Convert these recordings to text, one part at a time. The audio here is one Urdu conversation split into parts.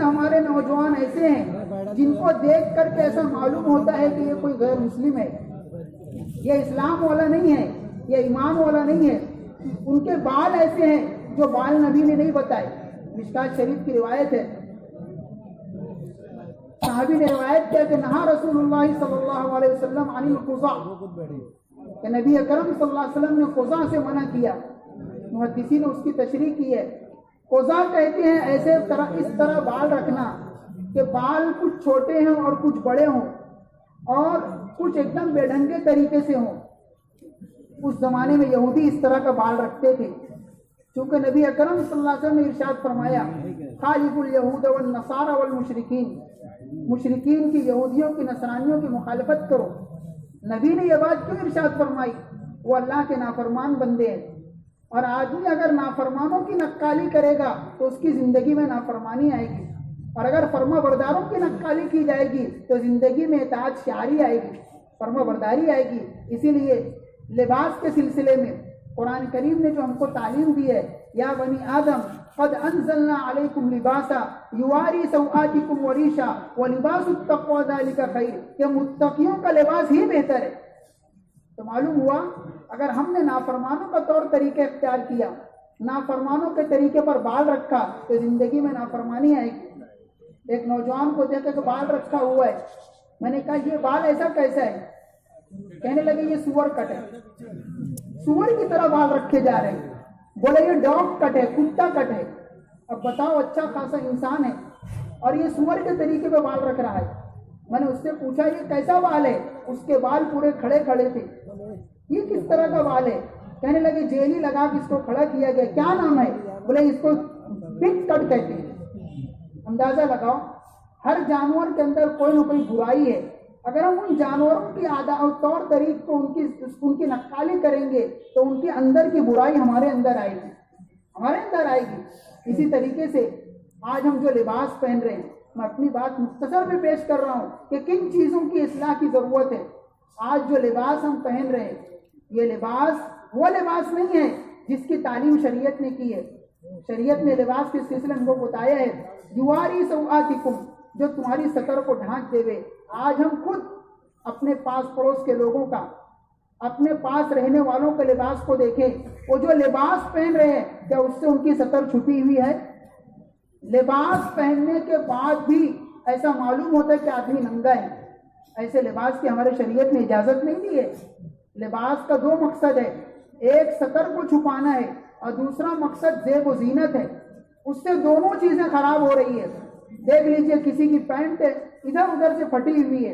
سے ہمارے نوجوان ایسے ہیں جن کو دیکھ کر کے ایسا معلوم ہوتا ہے کہ یہ کوئی غیر مسلم ہے، یہ اسلام والا نہیں ہے، یہ ایمان والا نہیں ہے۔ ان کے بال ایسے ہیں جو بال نبی نے نہیں بتائے۔ مشکات شریف کی روایت ہے، صحابی نے روایت کیا کہ نہا رسول اللہ صلی اللہ علیہ وسلم عن القضاء، کہ نبی اکرم صلی اللہ علیہ وسلم نے قضاء سے منع کیا۔ محدثین نے اس کی تشریح کی ہے۔ قضاء کہتے ہیں ایسے طرح اس طرح بال رکھنا کہ بال کچھ چھوٹے ہیں اور کچھ بڑے ہوں اور کچھ ایک دم بے ڈھنگے طریقے سے ہوں۔ اس زمانے میں یہودی اس طرح کا بال رکھتے تھے، چونکہ نبی اکرم صلی اللہ علیہ وسلم نے ارشاد فرمایا خالف الیہود والنصارى والمشرکین، مشرکین کی، یہودیوں کی، نصرانیوں کی مخالفت کرو۔ نبی نے یہ بات کیوں ارشاد فرمائی؟ وہ اللہ کے نافرمان بندے ہیں، اور آدمی اگر نافرمانوں کی نقالی کرے گا تو اس کی زندگی میں نافرمانی آئے گی، اور اگر فرما برداروں کی نقالی کی جائے گی تو زندگی میں اطاعت شعاری آئے گی، فرما برداری آئے گی۔ اسی لیے لباس کے سلسلے میں قرآن کریم نے جو ہم کو تعلیم دی ہے، یا بنی آدم قد انزلنا علیکم لباسا یواری سوآتکم وریشا ولباس التقوی ذلک خیر، کہ متقیوں کا لباس ہی بہتر ہے۔ تو معلوم ہوا اگر ہم نے نافرمانوں کا طور طریقہ اختیار کیا، نافرمانوں کے طریقے پر بال رکھا تو زندگی میں نافرمانی آئے گی۔ ایک نوجوان کو دیکھا کہ بال رکھا ہوا ہے، میں نے کہا یہ بال ایسا کیسا ہے؟ کہنے لگے یہ سور کٹ ہے، سور کی طرح بال رکھے جا رہے ہیں۔ بولے یہ ڈاگ کٹ ہے، کتا کٹ ہے۔ اب بتاؤ، اچھا خاصا انسان ہے اور یہ سور کے طریقے پہ بال رکھ رہا ہے۔ میں نے اس سے پوچھا یہ کیسا بال ہے؟ اس کے بال پورے کھڑے کھڑے تھے۔ یہ کس طرح کا بال ہے؟ کہنے لگے جیلی لگا کے اس کو کھڑا کیا گیا۔ کیا نام ہے؟ بولے اس کو پگ کٹ کہتے ہیں۔ اندازہ لگاؤ، ہر جانور کے اندر کوئی نہ کوئی برائی ہے۔ اگر ہم ان جانوروں کی عادات اور طور طریق کو ان کی نقالی کریں گے تو ان کے اندر کی برائی ہمارے اندر آئے گی، ہمارے اندر آئے گی۔ اسی طریقے سے آج ہم جو لباس پہن رہے ہیں، میں اپنی بات مختصر میں پیش کر رہا ہوں کہ کن چیزوں کی اصلاح کی ضرورت ہے۔ آج جو لباس ہم پہن رہے ہیں، یہ لباس وہ لباس نہیں ہے جس کی تعلیم شریعت نے کی ہے۔ شریعت نے لباس کے سلسلے میں بتایا ہے یواری سوآتکم، جو تمہاری سطر کو ڈھانک دے گے۔ آج ہم خود اپنے پاس پڑوس کے لوگوں کا، اپنے پاس رہنے والوں کے لباس کو دیکھیں، وہ جو لباس پہن رہے ہیں کیا اس سے ان کی سطر چھپی ہوئی ہے؟ لباس پہننے کے بعد بھی ایسا معلوم ہوتا ہے کہ آدمی ننگا ہے۔ ایسے لباس کی ہمارے شریعت نے اجازت نہیں دی ہے۔ لباس کا دو مقصد ہے، ایک سطر کو چھپانا ہے اور دوسرا مقصد زیب و زینت ہے۔ اس سے دونوں چیزیں خراب ہو رہی ہے۔ دیکھ لیجئے کسی کی پینٹ ادھر ادھر سے پھٹی ہوئی ہے،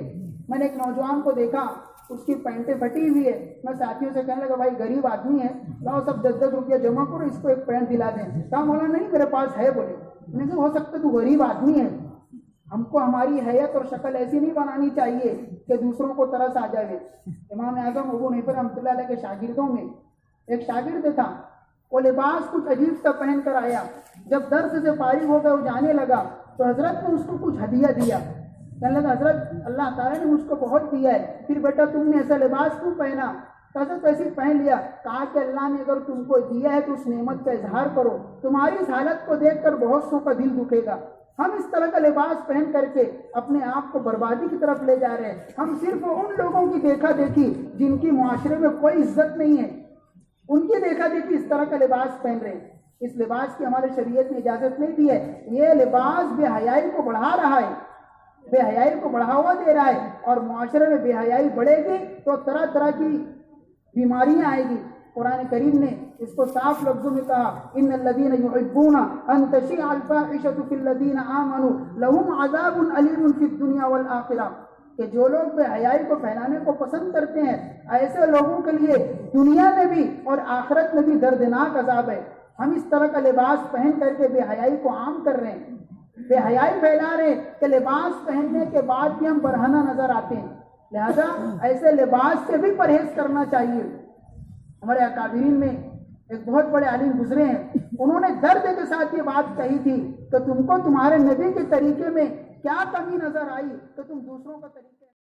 میں نے ایک نوجوان کو دیکھا اس کی پینٹیں پھٹی ہوئی ہے۔ میں ساتھیوں سے کہنے لگا بھائی غریب آدمی ہے، لاؤ سب 10-10 روپیہ جمع کرو، اس کو ایک پینٹ دلا دیں۔ کہا مولانا نہیں میرے پاس ہے۔ بولے میں نے کہا ہو سکتا تو غریب آدمی ہے، ہم کو ہماری حیت اور شکل ایسی نہیں بنانی چاہیے کہ دوسروں کو ترس آ جائے۔ امام اعظم ابو حنیفہ رحمۃ اللہ علیہ کے شاگردوں میں ایک شاگرد تھا، وہ لباس کچھ عجیب سا پہن کر آیا۔ جب درس سے فارغ ہو گیا، وہ جانے لگا تو حضرت نے اس کو کچھ ہدیہ دیا۔ کہنے لگا حضرت اللہ تعالیٰ نے مجھ کو بہت دیا ہے، پھر بیٹا تم نے ایسا لباس کیوں پہنا؟ حضرت ایسے پہن لیا۔ کہا کہ اللہ نے اگر تم کو دیا ہے تو اس نعمت کا اظہار کرو، تمہاری اس حالت کو دیکھ کر بہت سو کا دل دکھے گا۔ ہم اس طرح کا لباس پہن کر کے اپنے آپ کو بربادی کی طرف لے جا رہے ہیں۔ ہم صرف ان لوگوں کی دیکھا دیکھی جن کی معاشرے میں کوئی عزت نہیں ہے، ان کی دیکھا دیکھی اس طرح کا لباس پہن رہے ہیں۔ اس لباس کی ہمارے شریعت نے اجازت نہیں دی ہے۔ یہ لباس بے حیائی کو بڑھا رہا ہے، بے حیائی کو بڑھاوا دے رہا ہے، اور معاشرے میں بے حیائی بڑھے گی تو طرح طرح کی بیماریاں آئے گی۔ قرآن کریم نے اس کو صاف لفظوں میں کہا ان الذین یحبون ان تشیع الفاحشۃ فی الذین آمنوا لہم عذاب علیم فی الدنیا والآخرہ، کہ جو لوگ بے حیائی کو پھیلانے کو پسند کرتے ہیں ایسے لوگوں کے لیے دنیا میں بھی اور آخرت میں بھی دردناک عذاب ہے۔ ہم اس طرح کا لباس پہن کر کے بے حیائی کو عام کر رہے ہیں، بے حیائی پھیلا رہے ہیں کہ لباس پہننے کے بعد بھی ہم برہنہ نظر آتے ہیں۔ لہذا ایسے لباس سے بھی پرہیز کرنا چاہیے۔ ہمارے اکابرین میں ایک بہت بڑے عالم گزرے ہیں، انہوں نے درد کے ساتھ یہ بات کہی تھی کہ تم کو تمہارے نبی کے طریقے میں کیا کمی نظر آئی کہ تم دوسروں کا طریقہ